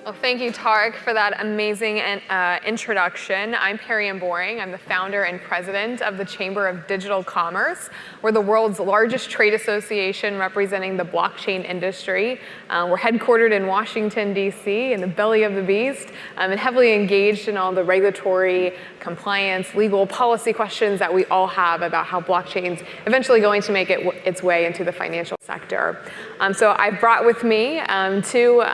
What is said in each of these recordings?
Well, thank you, Tarek, for that amazing introduction. I'm Perry Ann Boring. I'm the founder and president of the Chamber of Digital Commerce. We're the world's largest trade association representing the blockchain industry. We're headquartered in Washington, D.C., in the belly of the beast, and heavily engaged in all the regulatory, compliance, legal policy questions that we all have about how blockchain's eventually going to make its way into the financial sector. So I've brought with me two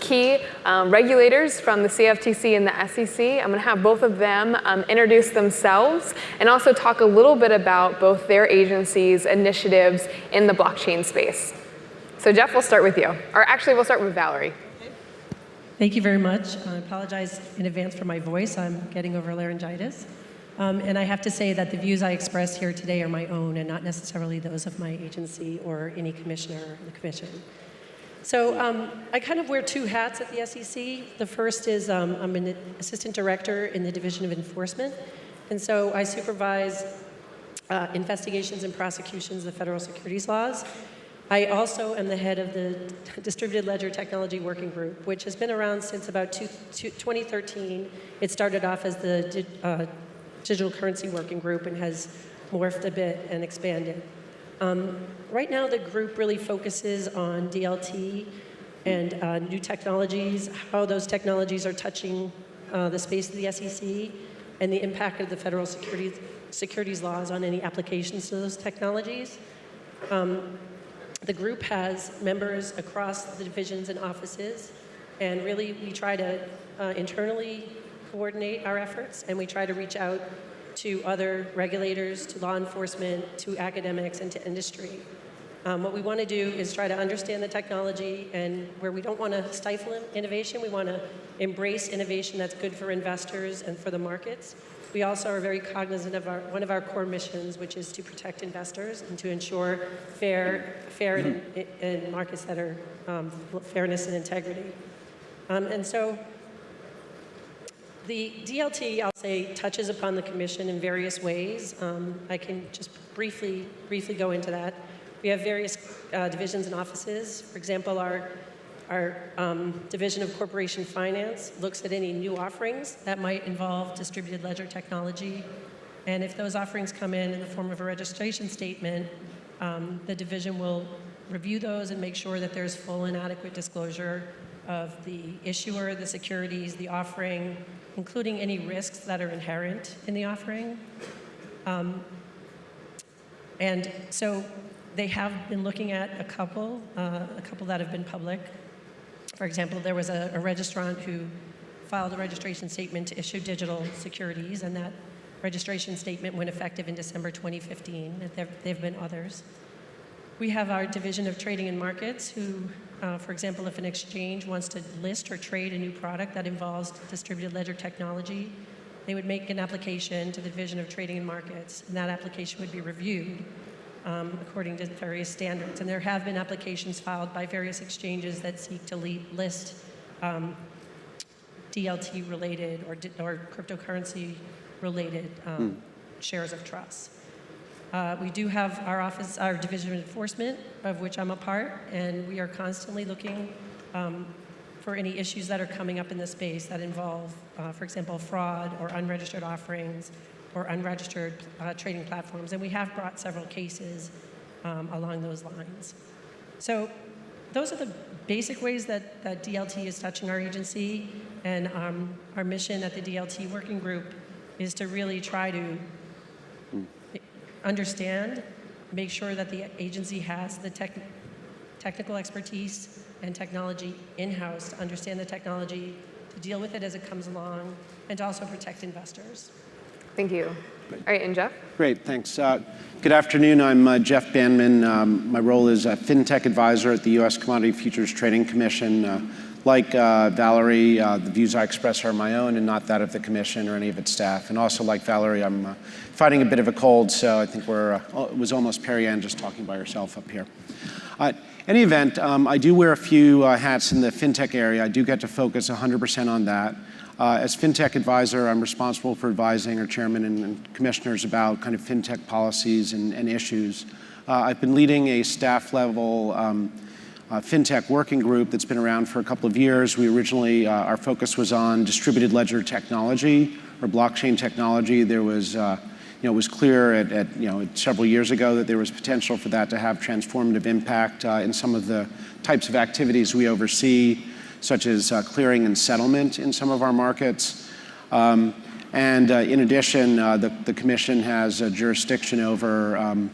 key regulators from the CFTC and the SEC. I'm going to have both of them introduce themselves and also talk a little bit about both their agencies' initiatives in the blockchain space. So Jeff, we'll start with you. Or actually, we'll start with Valerie. Thank you very much. I apologize in advance for my voice. I'm getting over laryngitis. And I have to say that the views I express here today are my own and not necessarily those of my agency or any commissioner in the commission. So I kind of wear two hats at the SEC. The first is I'm an assistant director in the Division of Enforcement. And so I supervise investigations and prosecutions of federal securities laws. I also am the head of the Distributed Ledger Technology Working Group, which has been around since about 2013. It started off as the Digital Currency Working Group and has morphed a bit and expanded. Right now, the group really focuses on DLT and new technologies, how those technologies are touching the space of the SEC, and the impact of the federal securities laws on any applications to those technologies. The group has members across the divisions and offices, and really we try to internally coordinate our efforts, and we try to reach out to other regulators, to law enforcement, to academics, and to industry. What we want to do is try to understand the technology, and where we don't want to stifle innovation, we want to embrace innovation that's good for investors and for the markets. We also are very cognizant of one of our core missions, which is to protect investors and to ensure fair in markets that are fairness and integrity. And so the DLT, I'll say, touches upon the commission in various ways. I can just briefly go into that. We have various divisions and offices. For example, our Division of Corporation Finance looks at any new offerings that might involve distributed ledger technology. And if those offerings come in the form of a registration statement, the division will review those and make sure that there's full and adequate disclosure of the issuer, the securities, the offering, including any risks that are inherent in the offering. And so they have been looking at a couple that have been public. For example, there was a registrant who filed a registration statement to issue digital securities, and that registration statement went effective in December 2015. There have been others. We have our Division of Trading and Markets who, for example, if an exchange wants to list or trade a new product that involves distributed ledger technology, they would make an application to the Division of Trading and Markets, and that application would be reviewed according to various standards. And there have been applications filed by various exchanges that seek to list DLT-related or cryptocurrency-related shares of trust. We do have our Division of Enforcement, of which I'm a part, and we are constantly looking for any issues that are coming up in the space that involve, for example, fraud or unregistered offerings or unregistered trading platforms. And we have brought several cases along those lines. So those are the basic ways that DLT is touching our agency. And our mission at the DLT Working Group is to really try to understand, make sure that the agency has the technical expertise and technology in-house to understand the technology, to deal with it as it comes along, and to also protect investors. Thank you. All right, and Jeff? Great, thanks. Good afternoon, I'm Jeff Bandman. My role is a FinTech advisor at the U.S. Commodity Futures Trading Commission. Like Valerie, the views I express are my own and not that of the commission or any of its staff. And also like Valerie, I'm fighting a bit of a cold, so I think it was almost Perry Ann just talking by herself up here. Any event, I do wear a few hats in the FinTech area. I do get to focus 100% on that. As FinTech advisor, I'm responsible for advising our chairman and commissioners about kind of FinTech policies and issues. I've been leading a staff level fintech working group that's been around for a couple of years. We originally, our focus was on distributed ledger technology or blockchain technology. There was, it was clear at several years ago that there was potential for that to have transformative impact in some of the types of activities we oversee, such as clearing and settlement in some of our markets. And in addition, the Commission has a jurisdiction over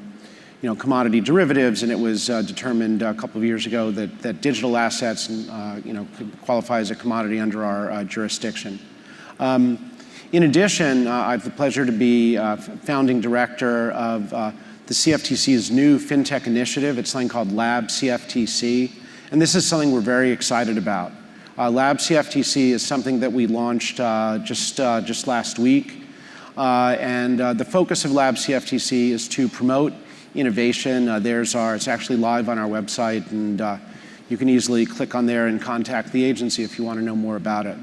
commodity derivatives, and it was determined a couple of years ago that digital assets could qualify as a commodity under our jurisdiction. In addition, I have the pleasure to be founding director of the CFTC's new fintech initiative. It's something called Lab CFTC, and this is something we're very excited about. Lab CFTC is something that we launched just last week, and the focus of Lab CFTC is to promote innovation. It's actually live on our website, and you can easily click on there and contact the agency if you want to know more about it.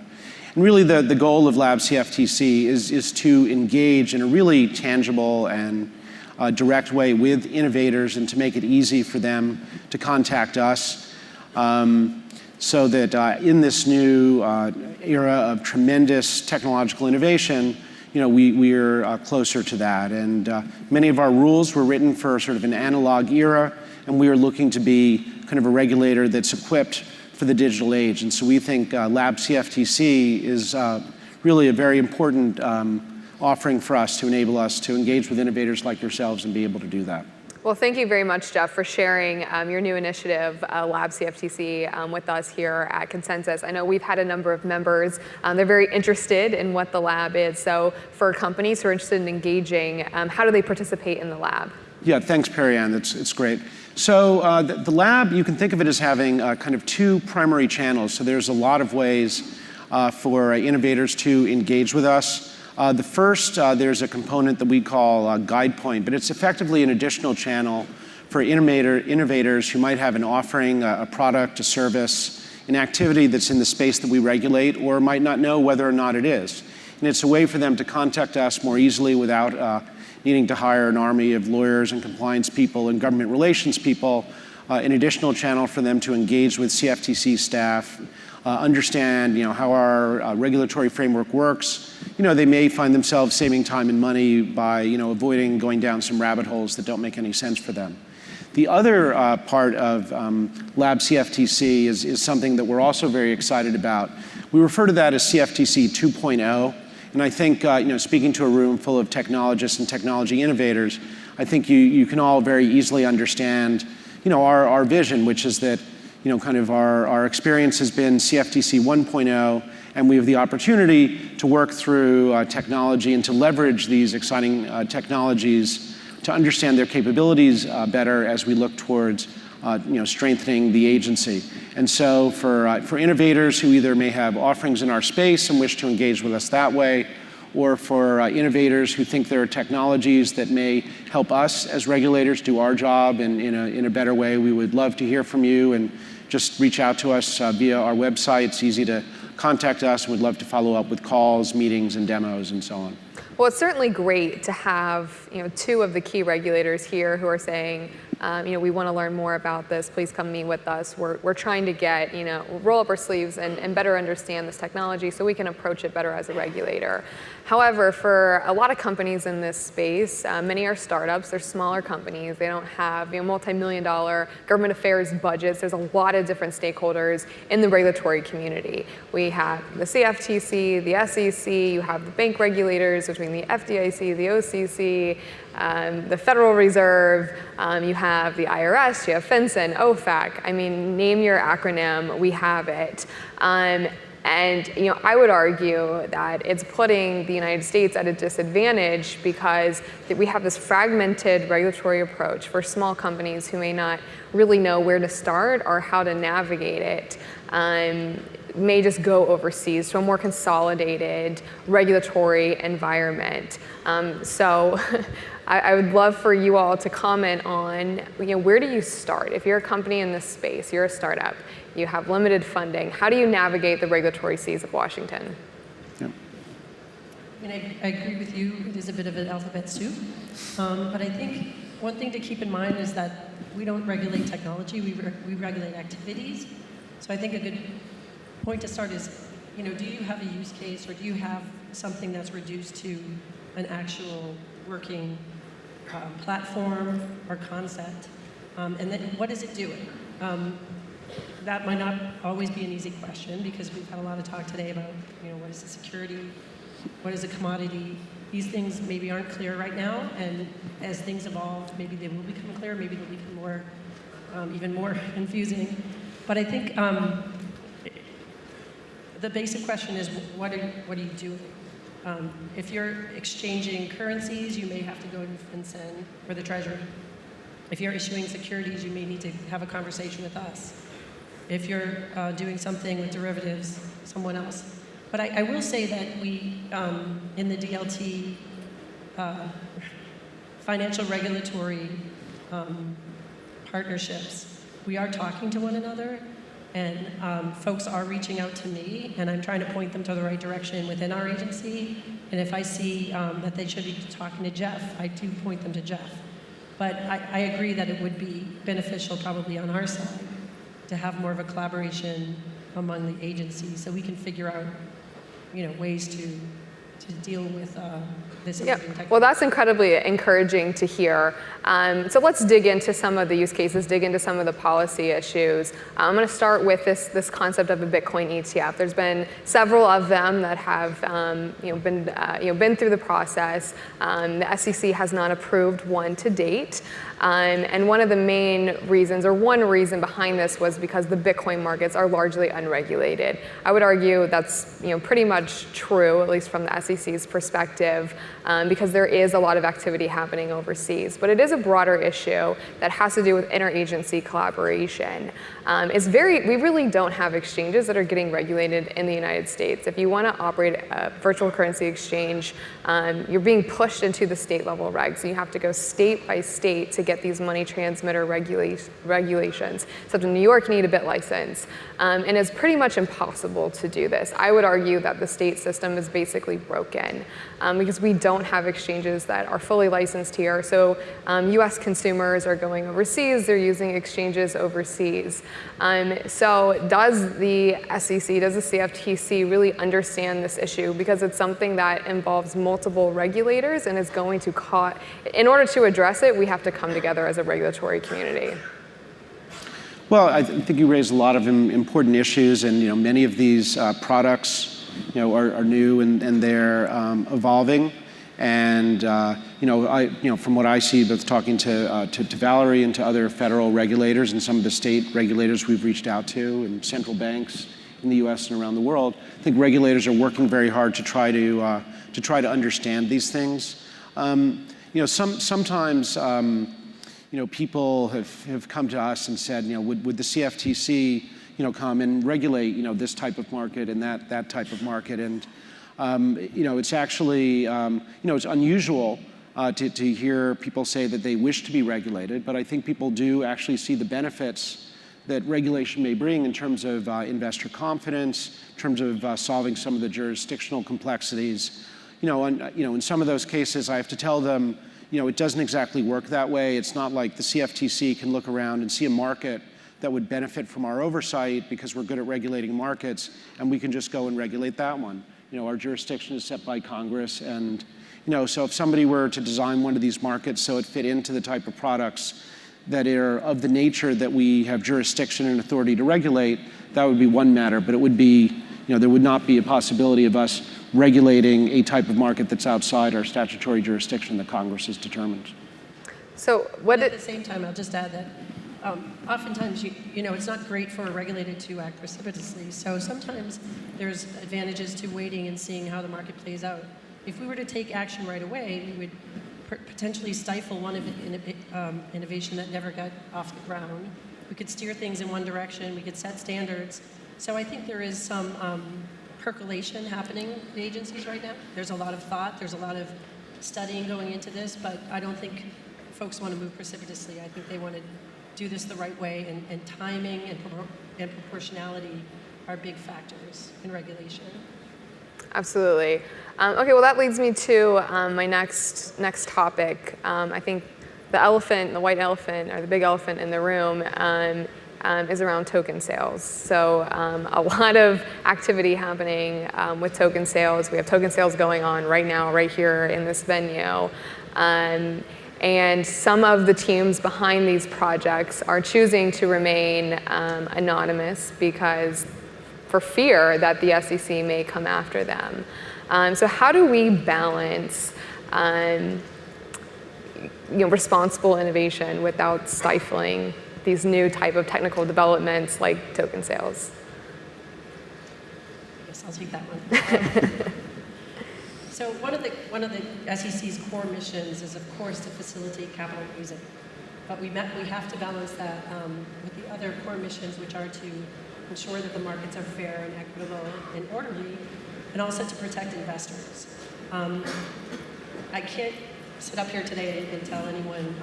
And really the goal of Lab CFTC is to engage in a really tangible and direct way with innovators and to make it easy for them to contact us so that in this new era of tremendous technological innovation, we're closer to that. And many of our rules were written for sort of an analog era, and we are looking to be kind of a regulator that's equipped for the digital age. And so we think Lab CFTC is really a very important offering for us to enable us to engage with innovators like yourselves and be able to do that. Well, thank you very much, Jeff, for sharing your new initiative, Lab CFTC, with us here at Consensus. I know we've had a number of members. They're very interested in what the lab is. So for companies who are interested in engaging, how do they participate in the lab? Yeah, thanks, Perry-Ann. It's great. So the lab, you can think of it as having kind of two primary channels. So there's a lot of ways for innovators to engage with us. The first, there's a component that we call GuidePoint, but it's effectively an additional channel for innovators who might have an offering, a product, a service, an activity that's in the space that we regulate or might not know whether or not it is. And it's a way for them to contact us more easily without needing to hire an army of lawyers and compliance people and government relations people, an additional channel for them to engage with CFTC staff, understand how our regulatory framework works. They may find themselves saving time and money by avoiding going down some rabbit holes that don't make any sense for them. The other part of Lab CFTC is something that we're also very excited about. We refer to that as CFTC 2.0. And I think, speaking to a room full of technologists and technology innovators, I think you can all very easily understand, our vision, which is that, kind of our experience has been CFTC 1.0, and we have the opportunity to work through technology and to leverage these exciting technologies to understand their capabilities better as we look towards strengthening the agency. And so for innovators who either may have offerings in our space and wish to engage with us that way, or for innovators who think there are technologies that may help us as regulators do our job in a better way, we would love to hear from you, and just reach out to us via our website. It's easy to contact us, and we'd love to follow up with calls, meetings, and demos, and so on. Well, it's certainly great to have two of the key regulators here who are saying, we want to learn more about this. Please come meet with us. We're trying to get, roll up our sleeves and better understand this technology so we can approach it better as a regulator. However, for a lot of companies in this space, many are startups. They're smaller companies. They don't have multi-million-dollar government affairs budgets. There's a lot of different stakeholders in the regulatory community. We have the CFTC, the SEC. You have the bank regulators between the FDIC, the OCC, the Federal Reserve. You have the IRS. You have FinCEN, OFAC. I mean, name your acronym. We have it. And I would argue that it's putting the United States at a disadvantage because we have this fragmented regulatory approach for small companies who may not really know where to start or how to navigate it. May just go overseas to a more consolidated regulatory environment. So I would love for you all to comment on, where do you start? If you're a company in this space, you're a startup, you have limited funding, how do you navigate the regulatory seas of Washington? Yeah. I agree with you. It is a bit of an alphabet soup. But I think one thing to keep in mind is that we don't regulate technology, we regulate activities. So I think a good point to start is, do you have a use case, or do you have something that's reduced to an actual working platform or concept? And then what is it doing? That might not always be an easy question, because we've had a lot of talk today about, what is the security, what is a commodity. These things maybe aren't clear right now, and as things evolve, maybe they will become clear, maybe they'll become more, even more confusing. But I think the basic question is, what are you doing? If you're exchanging currencies, you may have to go to FinCEN or the Treasury. If you're issuing securities, you may need to have a conversation with us. If you're doing something with derivatives, someone else. But I will say that we, in the DLT, financial regulatory partnerships, we are talking to one another, and folks are reaching out to me, and I'm trying to point them to the right direction within our agency. And if I see that they should be talking to Jeff, I do point them to Jeff. But I agree that it would be beneficial probably on our side to have more of a collaboration among the agencies, so we can figure out, ways to deal with this emerging technology. Well, that's incredibly encouraging to hear. So let's dig into some of the use cases, dig into some of the policy issues. I'm going to start with this concept of a Bitcoin ETF. There's been several of them that have been through the process. The SEC has not approved one to date. And one of the main reasons, or one reason behind this, was because the Bitcoin markets are largely unregulated. I would argue that's pretty much true, at least from the SEC's perspective, because there is a lot of activity happening overseas. But it is a broader issue that has to do with interagency collaboration. We really don't have exchanges that are getting regulated in the United States. If you want to operate a virtual currency exchange, you're being pushed into the state level regs. So you have to go state by state to get these money transmitter regulations. Except in New York, you need a BIT license. And it's pretty much impossible to do this. I would argue that the state system is basically broken because we don't have exchanges that are fully licensed here. So US consumers are going overseas, they're using exchanges overseas. So does the SEC, does the CFTC really understand this issue? Because it's something that involves multiple regulators and is going to cause, in order to address it, we have to come together as a regulatory community. Well, I think you raised a lot of important issues, and many of these products, are new and they're evolving. And from what I see, both talking to Valerie and to other federal regulators and some of the state regulators we've reached out to, and central banks in the U.S. and around the world, I think regulators are working very hard to try to understand these things. Sometimes people have come to us and said, would the CFTC come and regulate this type of market and that type of market, and it's actually it's unusual to hear people say that they wish to be regulated, but I think people do actually see the benefits that regulation may bring in terms of investor confidence, in terms of solving some of the jurisdictional complexities. In some of those cases, I have to tell them, it doesn't exactly work that way. It's not like the CFTC can look around and see a market that would benefit from our oversight because we're good at regulating markets, and we can just go and regulate that one. Our jurisdiction is set by Congress, and so if somebody were to design one of these markets so it fit into the type of products that are of the nature that we have jurisdiction and authority to regulate, that would be one matter. But it would be, there would not be a possibility of us regulating a type of market that's outside our statutory jurisdiction that Congress has determined. So at the same time, I'll just add that oftentimes, it's not great for a regulator to act precipitously. So sometimes there's advantages to waiting and seeing how the market plays out. If we were to take action right away, we would potentially stifle one innovation that never got off the ground. We could steer things in one direction. We could set standards. So I think there is some percolation happening in the agencies right now. There's a lot of thought. There's a lot of studying going into this, but I don't think folks want to move precipitously. I think they want to do this the right way, and timing and proportionality are big factors in regulation. Absolutely. Okay, well that leads me to my next topic. I think the elephant, the white elephant, or the big elephant in the room is around token sales. So a lot of activity happening with token sales. We have token sales going on right now, right here in this venue. And some of the teams behind these projects are choosing to remain anonymous because for fear that the SEC may come after them. So how do we balance responsible innovation without stifling these new type of technical developments like token sales? I guess I'll take that one. So one of the SEC's core missions is, of course, to facilitate capital raising. But we have to balance that with the other core missions, which are to ensure that the markets are fair and equitable and orderly, and also to protect investors. I can't sit up here today and tell anyone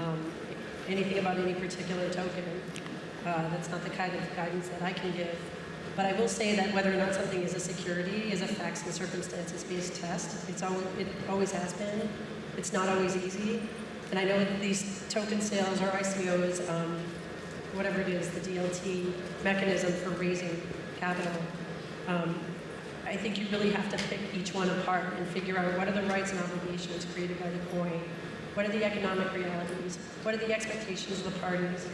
anything about any particular token. That's not the kind of guidance that I can give. But I will say that whether or not something is a security is a facts and circumstances-based test. It always has been. It's not always easy. And I know that these token sales or ICOs, whatever it is, the DLT mechanism for raising capital, I think you really have to pick each one apart and figure out what are the rights and obligations created by the coin, what are the economic realities, what are the expectations of the parties,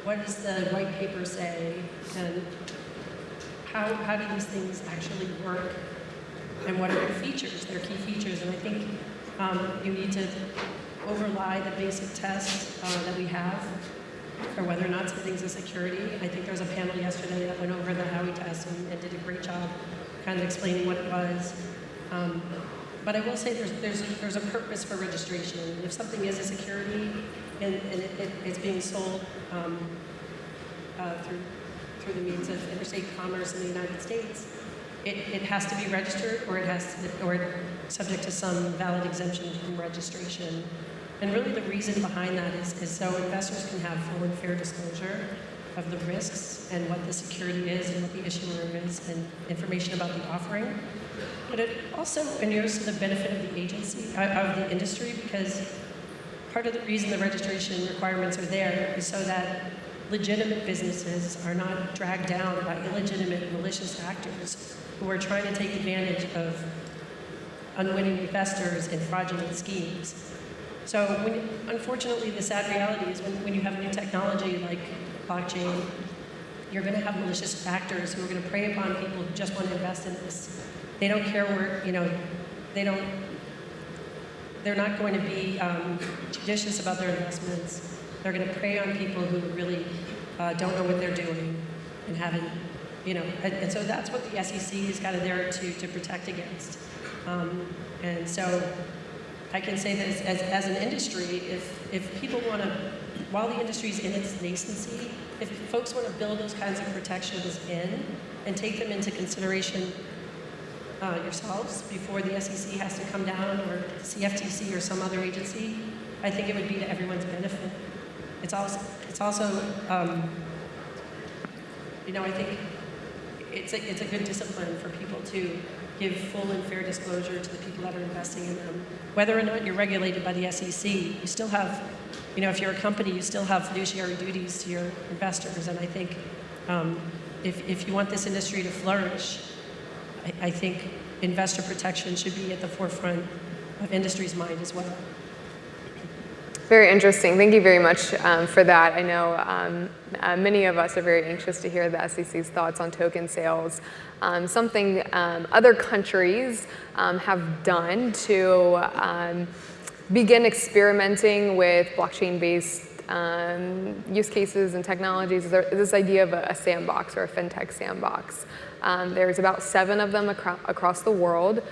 what does the white paper say, and how do these things actually work, and what are their features, their key features. And I think you need to overlie the basic test that we have for whether or not something's a security. I think there was a panel yesterday that went over the Howey test and did a great job kind of explaining what it was. But I will say there's a purpose for registration. If something is a security and it's being sold through the means of interstate commerce in the United States, it has to be registered, or subject to some valid exemption from registration. And really the reason behind that is so investors can have full and fair disclosure of the risks and what the security is and what the issuer is and information about the offering. But it also inures to the benefit of the agency, of the industry, because part of the reason the registration requirements are there is so that legitimate businesses are not dragged down by illegitimate, malicious actors who are trying to take advantage of unwitting investors in fraudulent schemes. So unfortunately, the sad reality is when you have new technology like blockchain, you're going to have malicious actors who are going to prey upon people who just want to invest in this. They don't care where, they're not going to be judicious about their investments. They're going to prey on people who really don't know what they're doing and haven't, and so that's what the SEC is kind of there to protect against. And so I can say that as an industry, if people want to, while the industry is in its nascency, if folks want to build those kinds of protections in and take them into consideration yourselves before the SEC has to come down, or CFTC or some other agency, I think it would be to everyone's benefit. It's also I think it's a good discipline for people to give full and fair disclosure to the people that are investing in them. Whether or not you're regulated by the SEC, you still have, if you're a company, you still have fiduciary duties to your investors. And I think if you want this industry to flourish, I think investor protection should be at the forefront of industry's mind as well. Very interesting. Thank you very much for that. I know many of us are very anxious to hear the SEC's thoughts on token sales. Something other countries have done to begin experimenting with blockchain-based use cases and technologies is this idea of a sandbox, or a fintech sandbox. There's about 7 of them across the world.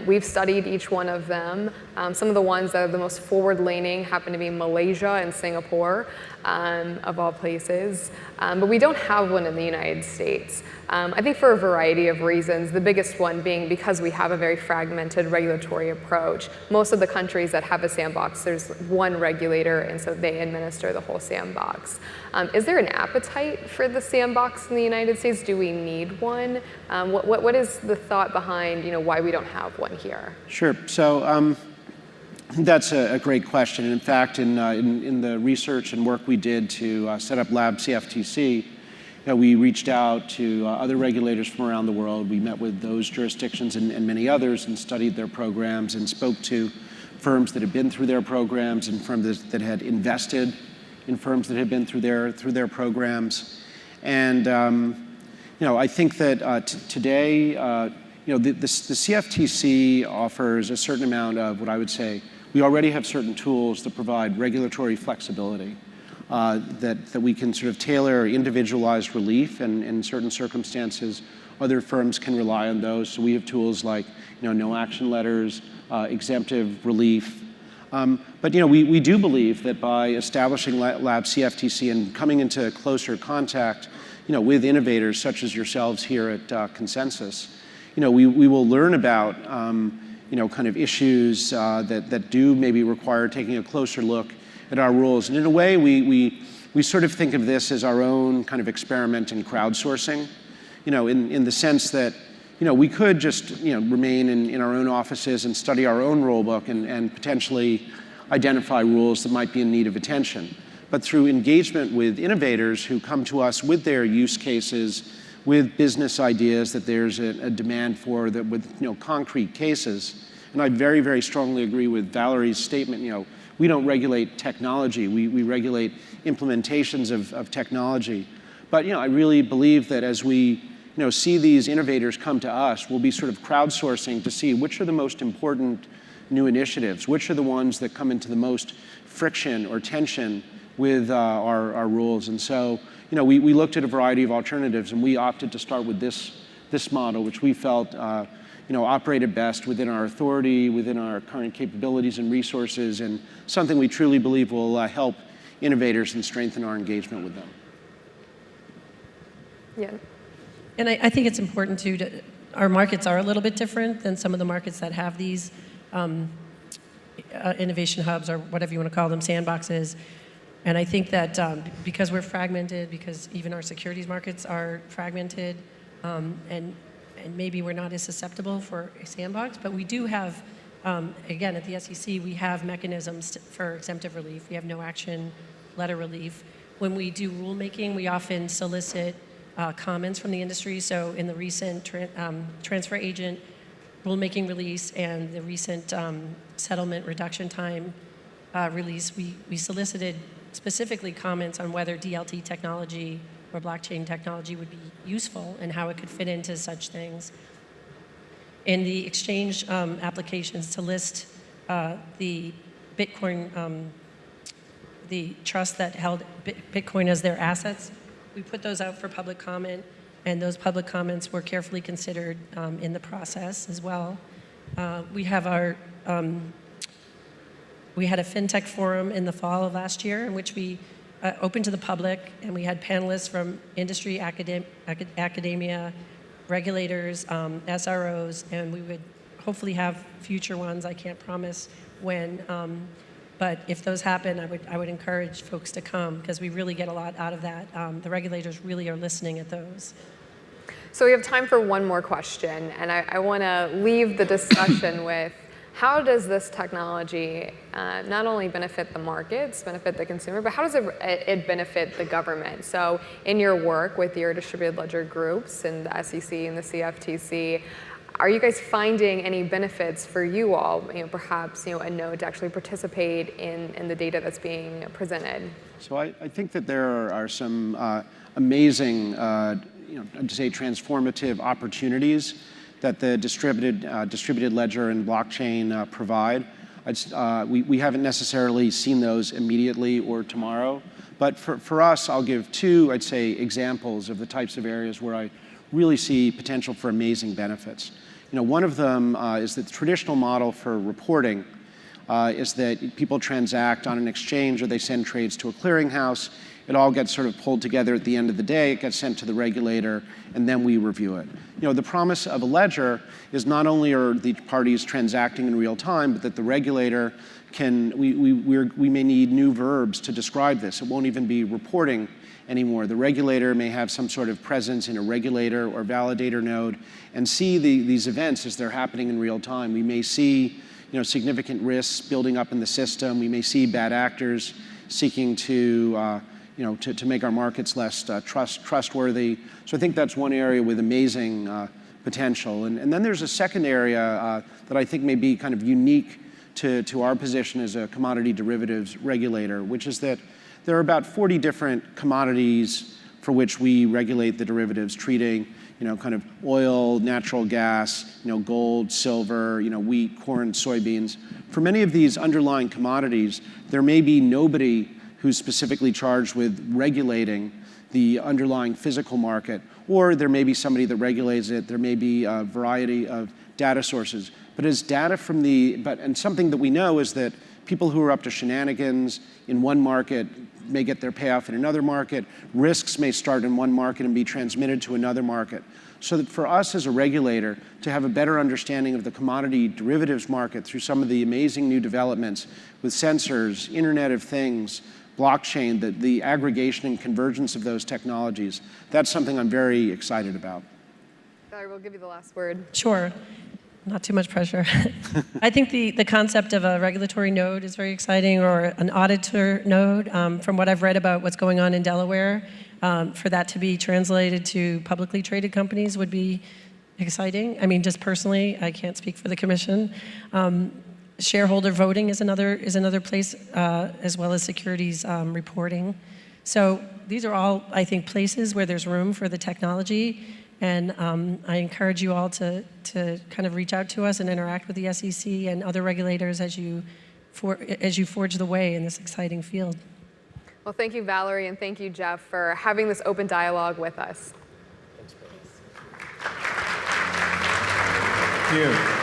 We've studied each one of them. Some of the ones that are the most forward-leaning happen to be Malaysia and Singapore, of all places. But we don't have one in the United States. I think for a variety of reasons, the biggest one being because we have a very fragmented regulatory approach. Most of the countries that have a sandbox, there's one regulator, and so they administer the whole sandbox. Is there an appetite for the sandbox in the United States? Do we need one? What is the thought behind why we don't have one here? Sure. So That's a great question. And in fact, in the research and work we did to set up Lab CFTC, we reached out to other regulators from around the world. We met with those jurisdictions and many others and studied their programs and spoke to firms that had been through their programs and firms that had invested in firms that had been through their programs. And I think that today, the CFTC offers a certain amount of what I would say, we already have certain tools that provide regulatory flexibility. That we can sort of tailor individualized relief, and in certain circumstances, other firms can rely on those. So we have tools like no action letters, exemptive relief. But we do believe that by establishing Lab CFTC and coming into closer contact with innovators such as yourselves here at Consensus, we will learn about kind of issues that do maybe require taking a closer look at our rules. And in a way, we sort of think of this as our own kind of experiment in crowdsourcing, in the sense that, we could just, remain in our own offices and study our own rule book and potentially identify rules that might be in need of attention. But through engagement with innovators who come to us with their use cases, with business ideas that there's a demand for, that with concrete cases, and I very, very strongly agree with Valerie's statement, we don't regulate technology, we regulate implementations of technology. But I really believe that as we see these innovators come to us, we'll be sort of crowdsourcing to see which are the most important new initiatives, which are the ones that come into the most friction or tension with our rules. And so we looked at a variety of alternatives, and we opted to start with this model, which we felt operated best within our authority, within our current capabilities and resources, and something we truly believe will help innovators and strengthen our engagement with them. Yeah. And I think it's important too, our markets are a little bit different than some of the markets that have these innovation hubs, or whatever you want to call them, sandboxes. And I think that because we're fragmented, because even our securities markets are fragmented, and maybe we're not as susceptible for a sandbox, but we do have, again, at the SEC, we have mechanisms for exemptive relief. We have no action letter relief. When we do rulemaking, we often solicit comments from the industry. So in the recent transfer agent rulemaking release and the recent settlement reduction time release, we solicited specifically comments on whether DLT technology or blockchain technology would be useful and how it could fit into such things. In the exchange applications to list the Bitcoin, the trust that held Bitcoin as their assets, we put those out for public comment, and those public comments were carefully considered in the process as well. We have our we had a FinTech forum in the fall of last year in which we opened to the public, and we had panelists from industry, academia, regulators, SROs, and we would hopefully have future ones. I can't promise when, but if those happen, I would encourage folks to come, because we really get a lot out of that. The regulators really are listening at those. So we have time for one more question, and I want to leave the discussion with, how does this technology not only benefit the markets, benefit the consumer, but how does it benefit the government? So in your work with your distributed ledger groups and the SEC and the CFTC, are you guys finding any benefits for you all, perhaps a node to actually participate in the data that's being presented? So I think that there are some amazing, I'd say transformative opportunities that the distributed ledger and blockchain provide. We haven't necessarily seen those immediately or tomorrow, but for us, I'll give two, I'd say, examples of the types of areas where I really see potential for amazing benefits. One of them is that the traditional model for reporting is that people transact on an exchange or they send trades to a clearinghouse. It all gets sort of pulled together at the end of the day. It gets sent to the regulator, and then we review it. The promise of a ledger is not only are the parties transacting in real time, but that the regulator can, we may need new verbs to describe this. It won't even be reporting anymore. The regulator may have some sort of presence in a regulator or validator node and see these events as they're happening in real time. We may see significant risks building up in the system. We may see bad actors seeking to make our markets less trustworthy. So I think that's one area with amazing potential. And then there's a second area that I think may be kind of unique to our position as a commodity derivatives regulator, which is that there are about 40 different commodities for which we regulate the derivatives, treating kind of oil, natural gas, gold, silver, wheat, corn, soybeans. For many of these underlying commodities, there may be nobody who's specifically charged with regulating the underlying physical market, or there may be somebody that regulates it. There may be a variety of data sources. But as data from and something that we know is that people who are up to shenanigans in one market may get their payoff in another market. Risks may start in one market and be transmitted to another market. So that for us as a regulator to have a better understanding of the commodity derivatives market through some of the amazing new developments with sensors, Internet of Things, blockchain, the aggregation and convergence of those technologies, that's something I'm very excited about. Valerie, we'll give you the last word. Sure. Not too much pressure. I think the concept of a regulatory node is very exciting, or an auditor node. From what I've read about what's going on in Delaware, for that to be translated to publicly traded companies would be exciting. I mean, just personally, I can't speak for the commission. Shareholder voting is another place, as well as securities reporting. So these are all, I think, places where there's room for the technology. And I encourage you all to kind of reach out to us and interact with the SEC and other regulators as you forge the way in this exciting field. Well, thank you, Valerie, and thank you, Jeff, for having this open dialogue with us. Thank you.